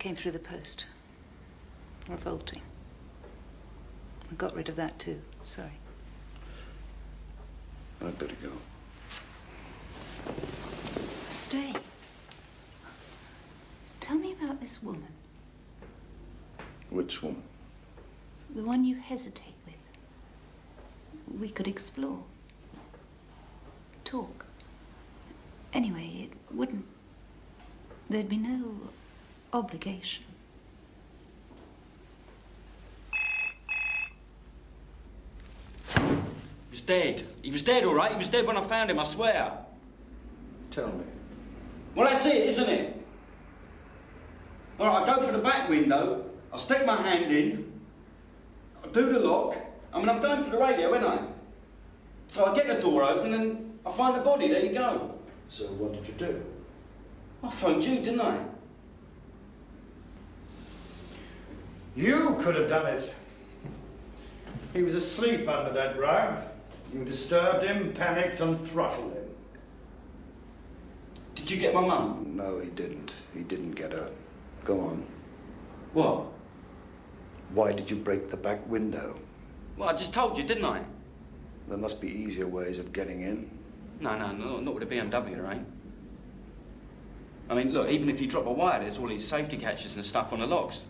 Came through the post. Revolting. I got rid of that too. Sorry. I'd better go. Stay. Tell me about this woman. Which woman? The one you hesitate with. We could explore. Talk. Anyway, it wouldn't... There'd be no obligation. He was dead. He was dead, all right. He was dead when I found him, I swear. Tell me. Well, that's it, isn't it? All right, I go for the back window. I stick my hand in. I do the lock. I mean, I'm going for the radio, ain't I? So I get the door open and I find the body. There you go. So what did you do? I phoned you, didn't I? You could have done it. He was asleep under that rug. You disturbed him, panicked, and throttled him. Did you get my mum? No, he didn't. He didn't get her. Go on. What? Why did you break the back window? Well, I just told you, didn't I? There must be easier ways of getting in. No, not with a BMW, there ain't. I mean, look, even if you drop a wire, there's all these safety catches and stuff on the locks.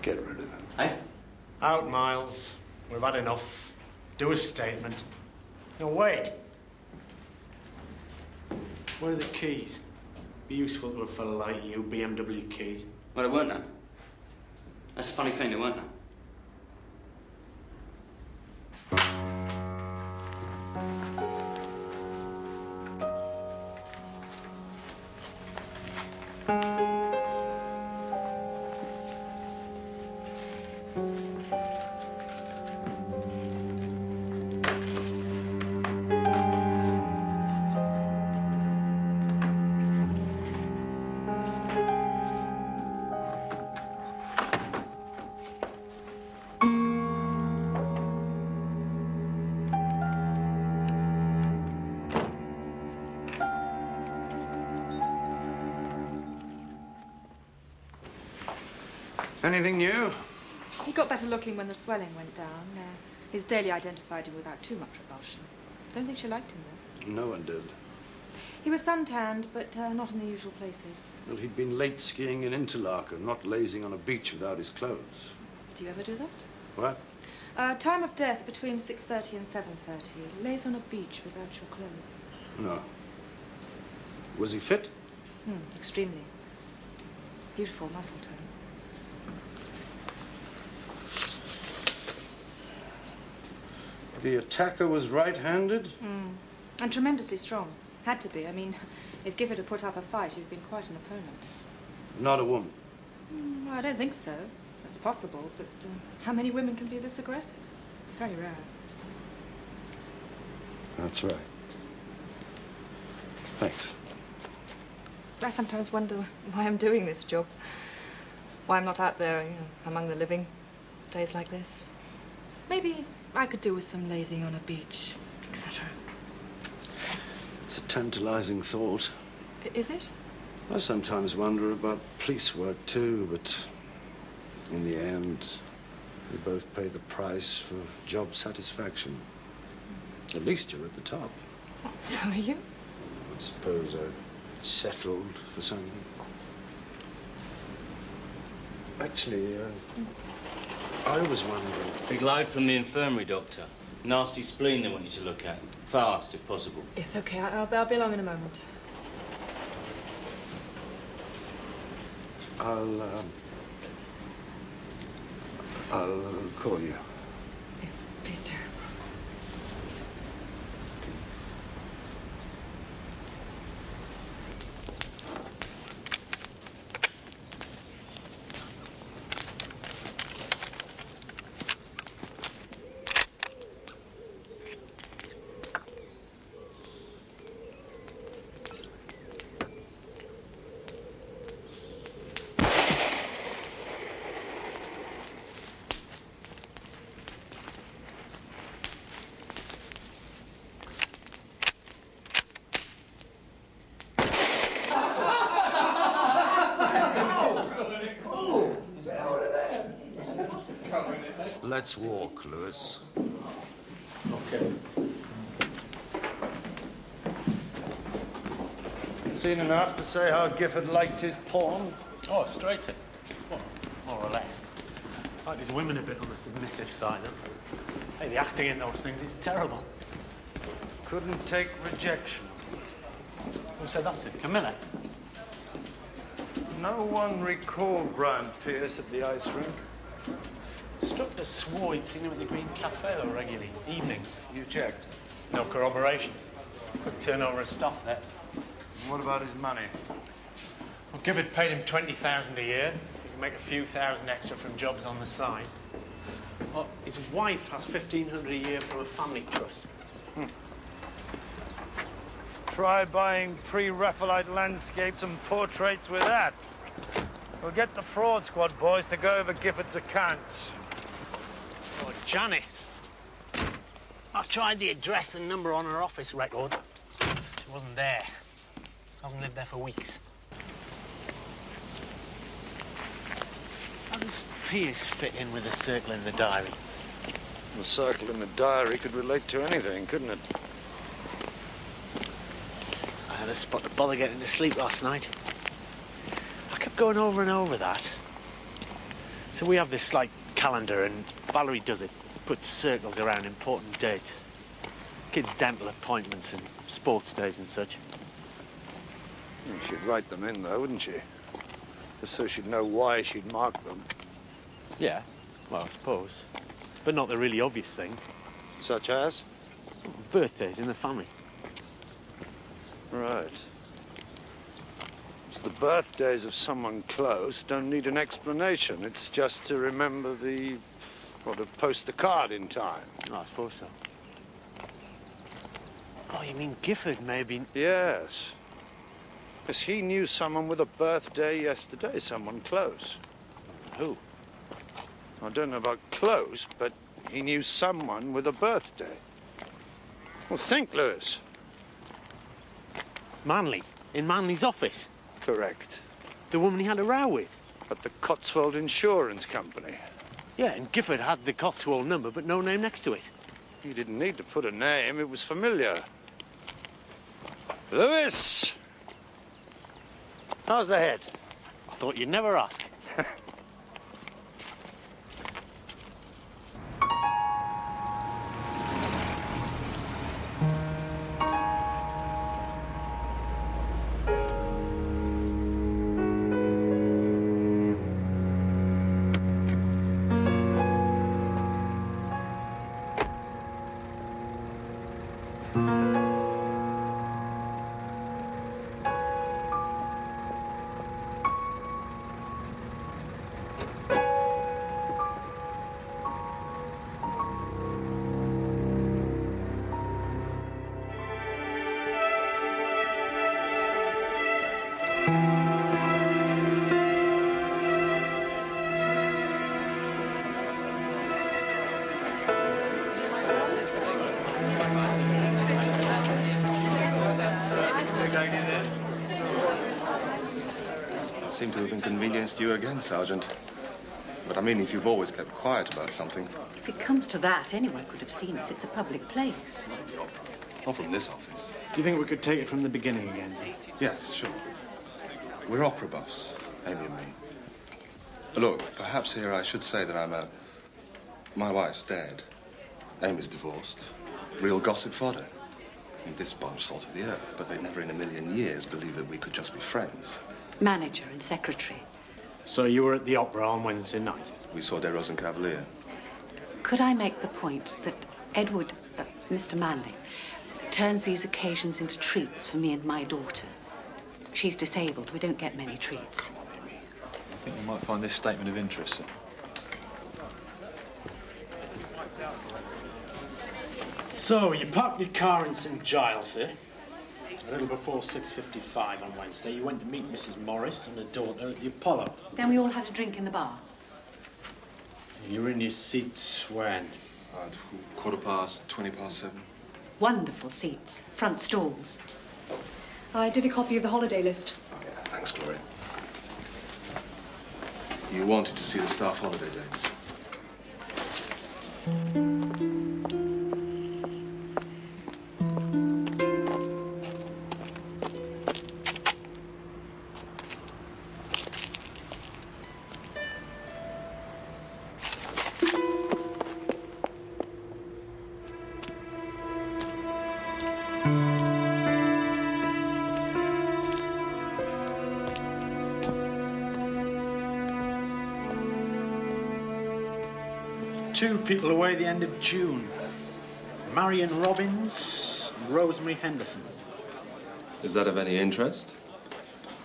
Get rid of it. Eh? Out, Miles. We've had enough. Do a statement. No, wait. Where are the keys? Be useful to a fella like you, BMW keys. Well, there weren't none. That's the funny thing, there weren't none. Anything new? He got better looking when the swelling went down. His daily identified him without too much revulsion. Don't think she liked him, though. No one did. He was suntanned, but not in the usual places. Well, he'd been late skiing in Interlaken, not lazing on a beach without his clothes. Do you ever do that? What? Time of death between 6:30 and 7:30. Lays on a beach without your clothes. No. Was he fit? Extremely. Beautiful muscle tone. The attacker was right-handed? And tremendously strong. Had to be. I mean, if Gifford had put up a fight, he'd been quite an opponent. Not a woman? I don't think so. It's possible, but how many women can be this aggressive? It's very rare. That's right. Thanks. I sometimes wonder why I'm doing this job. Why I'm not out there, among the living, days like this. Maybe I could do with some lazing on a beach, etc. It's a tantalizing thought. Is it? I sometimes wonder about police work, too, but in the end, we both pay the price for job satisfaction. At least you're at the top. So are you? I suppose I've settled for something. Actually, I was wondering... Big load from the infirmary, Doctor. Nasty spleen they want you to look at. Fast, if possible. Yes, okay. I'll be along in a moment. I'll call you. Yeah, please do. Let's walk, Lewis. Okay. Seen enough to say how Gifford liked his porn? Oh, straight in. Well, more or less. Like his women a bit on the submissive side, huh? Hey, the acting in those things is terrible. Couldn't take rejection. Who said that's it? Camilla? No one recalled Brian Pierce at the ice rink. Instructor swore he'd seen him at the Green Cafe though regularly, evenings. You checked. No corroboration. Quick turnover of stuff there. And what about his money? Well, Gifford paid him $20,000 a year. He could make a few thousand extra from jobs on the side. Well, his wife has $1,500 a year from a family trust. Try buying pre-Raphaelite landscapes and portraits with that. We'll get the fraud squad boys to go over Gifford's accounts. Oh, Janice. I've tried the address and number on her office record. She wasn't there. Hasn't lived there for weeks. How does Pierce fit in with the circle in the diary? The circle in the diary could relate to anything, couldn't it? I had a spot to bother getting to sleep last night. I kept going over and over that. So we have this, like, calendar, and Valerie does it. Puts circles around important dates. Kids' dental appointments and sports days and such. She'd write them in, though, wouldn't she? Just so she'd know why she'd marked them. Yeah, well, I suppose. But not the really obvious thing. Such as? Birthdays in the family. Right. It's the birthdays of someone close don't need an explanation. It's just to remember the... well, to post the card in time. Oh, I suppose so. Oh, you mean Gifford maybe... Yes. Yes, he knew someone with a birthday yesterday, someone close. Who? I don't know about close, but he knew someone with a birthday. Well, think, Lewis. Manley. In Manley's office. Correct. The woman he had a row with. At the Cotswold Insurance Company. Yeah, and Gifford had the Cotswold number, but no name next to it. He didn't need to put a name, it was familiar. Lewis! How's the head? I thought you'd never ask. I seem to have inconvenienced you again, Sergeant. But I mean, if you've always kept quiet about something. If it comes to that, anyone could have seen us. It's a public place. Not from this office. Do you think we could take it from the beginning again, Zee? Yes, sure. We're opera buffs, Amy and me. Look, perhaps here I should say that my wife's dead. Amy's divorced. Real gossip fodder. I mean, this bunch salt of the earth, but they'd never in a million years believe that we could just be friends. Manager and secretary. So you were at the opera on Wednesday night? We saw De Rosencavalier. Could I make the point that Edward, Mr. Manley, turns these occasions into treats for me and my daughter? She's disabled. We don't get many treats. I think you might find this statement of interest, sir. So, you parked your car in St. Giles, sir. A little before 6:55 on Wednesday, you went to meet Mrs. Morris and her daughter at the Apollo. Then we all had a drink in the bar. And you were in your seats when? At 7:15. Wonderful seats. Front stalls. I did a copy of the holiday list. Oh, yeah, thanks, Gloria. You wanted to see the staff holiday dates. Two people away at the end of June. Marion Robbins and Rosemary Henderson. Is that of any interest?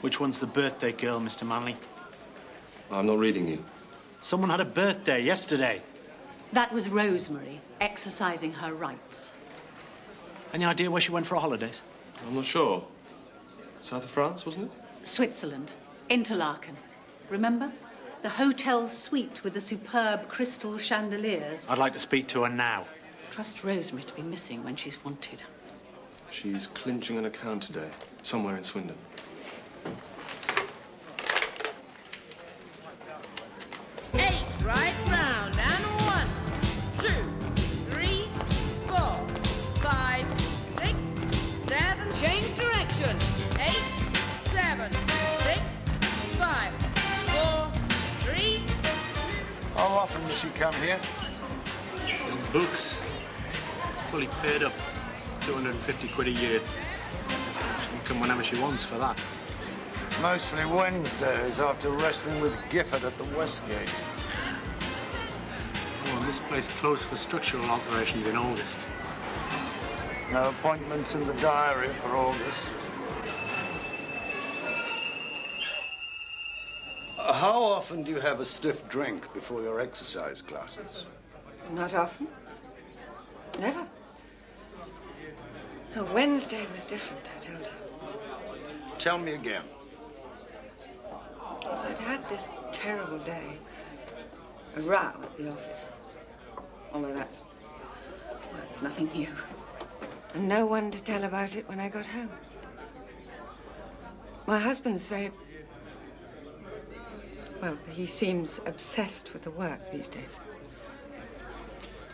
Which one's the birthday girl, Mr. Manley? I'm not reading you. Someone had a birthday yesterday. That was Rosemary, exercising her rights. Any idea where she went for her holidays? I'm not sure. South of France, wasn't it? Switzerland, Interlaken. Remember? The hotel suite with the superb crystal chandeliers. I'd like to speak to her now. Trust Rosemary to be missing when she's wanted. She's clinching an account today, somewhere in Swindon. Eight, right round, and 1, 2, 3, 4, 5, 6, 7, change direction. 8, 7, 6, 5, 4, 3, 2. How often does she come here? Books. Fully paid up. 250 quid a year. She can come whenever she wants for that. Mostly Wednesdays after wrestling with Gifford at the Westgate. Oh, and this place closed for structural alterations in August. No appointments in the diary for August. How often do you have a stiff drink before your exercise classes? Not often. Never. No, Wednesday was different, I told you. Tell me again. I'd had this terrible day. A row at the office. Although that's nothing new. And no one to tell about it when I got home. My husband's very... Well, he seems obsessed with the work these days.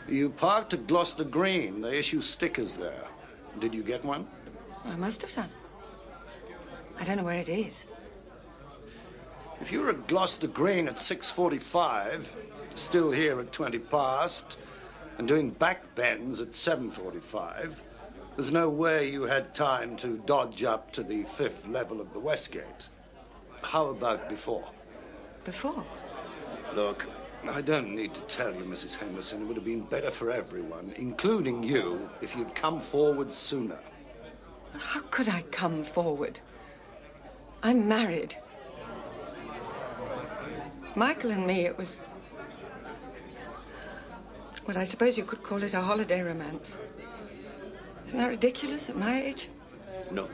You parked at Gloucester Green. They issue stickers there. Did you get one? I must have done. I don't know where it is. If you were at Gloucester Green at 6:45, still here at 20 past, and doing back bends at 7:45, there's no way you had time to dodge up to the 5th level of the Westgate. How about before? Before? Look, I don't need to tell you, Mrs. Henderson, it would have been better for everyone, including you, if you'd come forward sooner. How could I come forward? I'm married. Michael and me, it was... Well, I suppose you could call it a holiday romance. Isn't that ridiculous at my age? No.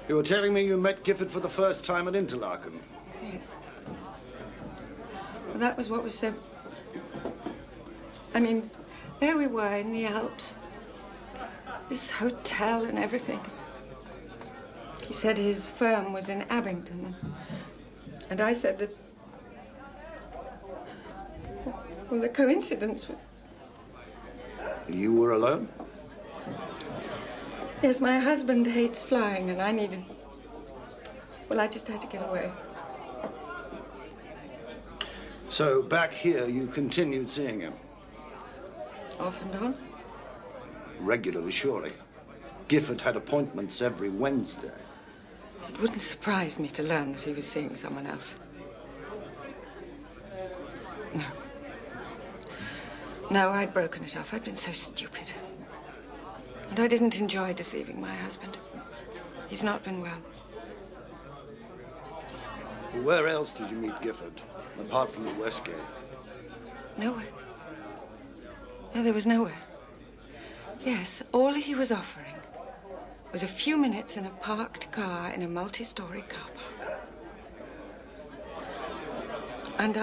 You were telling me you met Gifford for the first time at Interlaken. Yes. Well, that was what was so... I mean, there we were in the Alps. This hotel and everything. He said his firm was in Abingdon. And I said that... Well, the coincidence was... You were alone? Yes, my husband hates flying, and I needed... Well, I just had to get away. So, back here, you continued seeing him? Off and on? Regularly, surely. Gifford had appointments every Wednesday. It wouldn't surprise me to learn that he was seeing someone else. No. No, I'd broken it off. I'd been so stupid. And I didn't enjoy deceiving my husband. He's not been well. Where else did you meet Gifford, apart from the Westgate? Nowhere. No, there was nowhere. Yes, all he was offering was a few minutes in a parked car in a multi-story car park. And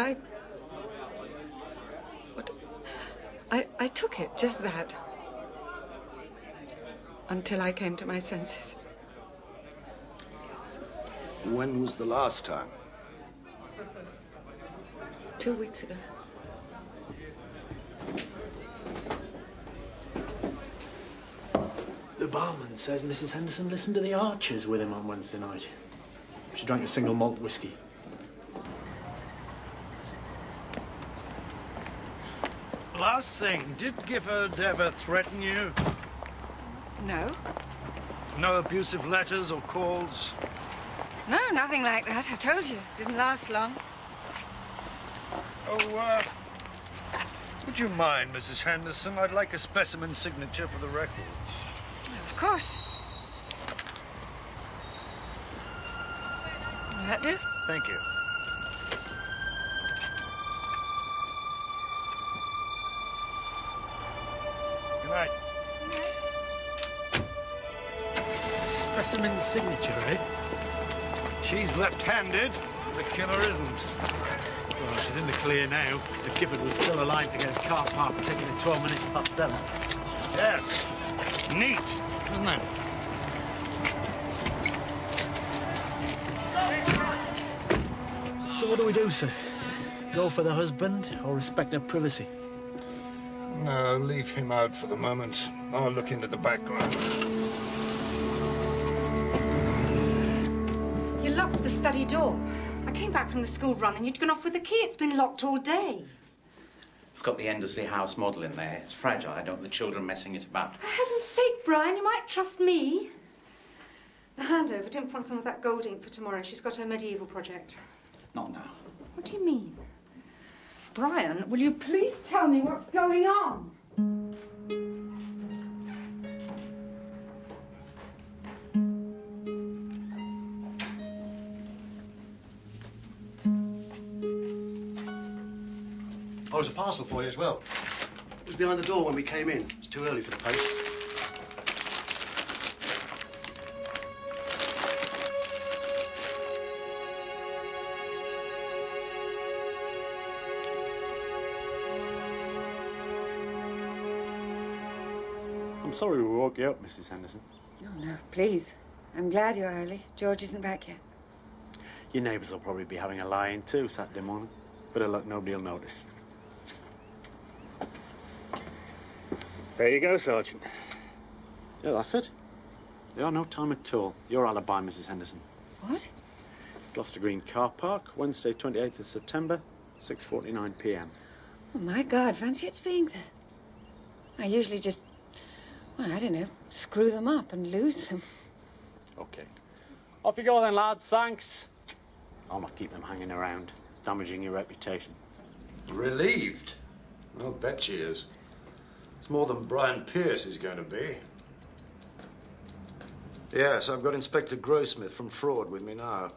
I took it, just that. Until I came to my senses. When was the last time? 2 weeks ago. barman says Mrs. Henderson listened to the Archers with him on Wednesday night. She drank a single malt whiskey. Last thing, did Gifford ever threaten you? No. No abusive letters or calls? No, nothing like that. I told you. Didn't last long. Oh, would you mind, Mrs. Henderson? I'd like a specimen signature for the records. Of course. Will that do? Thank you. Good night. Specimen signature, eh? She's left-handed. The killer isn't. Well, she's in the clear now. If Gifford was still alive to get a car park taken at 12 minutes past 7. Yes. Neat, isn't it? So what do we do, sir? Go for the husband or respect her privacy? No, leave him out for the moment. I'll look into the background. You locked the study door. I came back from the school run and you'd gone off with the key. It's been locked all day. I've got the Endersley House model in there. It's fragile. I don't want the children messing it about. For heaven's sake, Brian, you might trust me. The handover didn't want some of that gold ink for tomorrow. She's got her medieval project. Not now. What do you mean? Brian, will you please tell me what's going on? Oh, there's a parcel for you as well. It was behind the door when we came in. It's too early for the post. I'm sorry we woke you up, Mrs. Henderson. Oh, no, please. I'm glad you're early. George isn't back yet. Your neighbours will probably be having a lie-in too Saturday morning. But look, nobody will notice. There you go, Sergeant. Yeah, that's it. They are no time at all. Your alibi, Mrs. Henderson. What? Gloucester Green Car Park, Wednesday, 28th of September, 6:49 p.m. Oh, my God, fancy it's being there. I usually just, well, I don't know, screw them up and lose them. OK. Off you go then, lads. Thanks. I'll not keep them hanging around, damaging your reputation. Relieved? I'll bet she is. It's more than Brian Pierce is going to be. Yes, I've got Inspector Grossmith from Fraud with me now.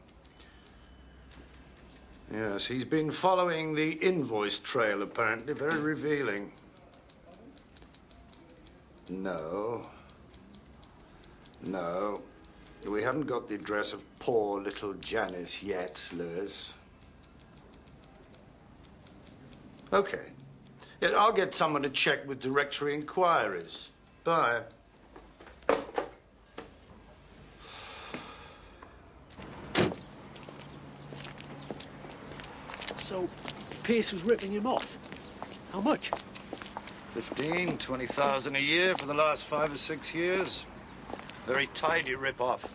Yes, he's been following the invoice trail, apparently. Very revealing. No. No. We haven't got the address of poor little Janice yet, Lewis. OK. Yeah, I'll get someone to check with directory inquiries. Bye. So, Pierce was ripping him off? How much? 15, 20,000 a year for the last 5 or 6 years. Very tidy rip-off.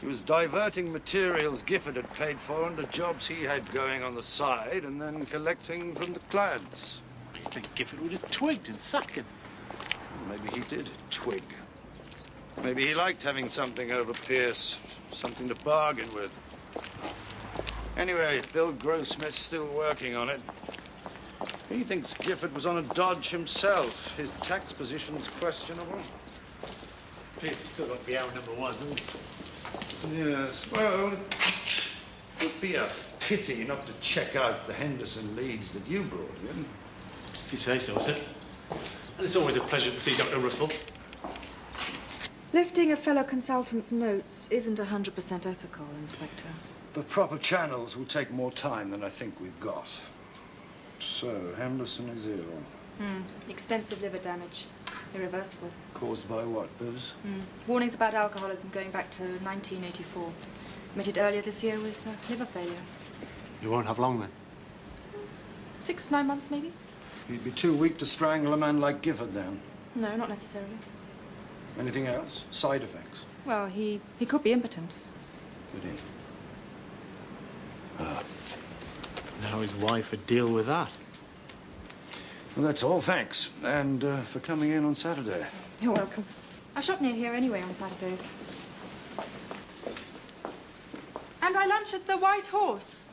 He was diverting materials Gifford had paid for under jobs he had going on the side and then collecting from the clads. You think Gifford would have twigged and sacked him? Maybe he did twig. Maybe he liked having something over Pierce, something to bargain with. Anyway, Bill Grossmith's still working on it. He thinks Gifford was on a dodge himself. His tax position's questionable. Pierce has still got to be our #1, hasn't he? Yes, well, it would be a pity not to check out the Henderson leads that you brought in. If you say so, sir. And it's always a pleasure to see Dr. Russell. Lifting a fellow consultant's notes isn't 100% ethical, Inspector. The proper channels will take more time than I think we've got. So, Henderson is ill. Extensive liver damage. Irreversible. Caused by what, booze? Warnings about alcoholism going back to 1984. Admitted earlier this year with liver failure. You won't have long, then? 6, 9 months, maybe? He'd be too weak to strangle a man like Gifford, then. No, not necessarily. Anything else? Side effects? Well, he could be impotent. Could he? Now his wife would deal with that. Well, that's all. Thanks. And for coming in on Saturday. You're welcome. I shop near here anyway on Saturdays. And I lunch at the White Horse.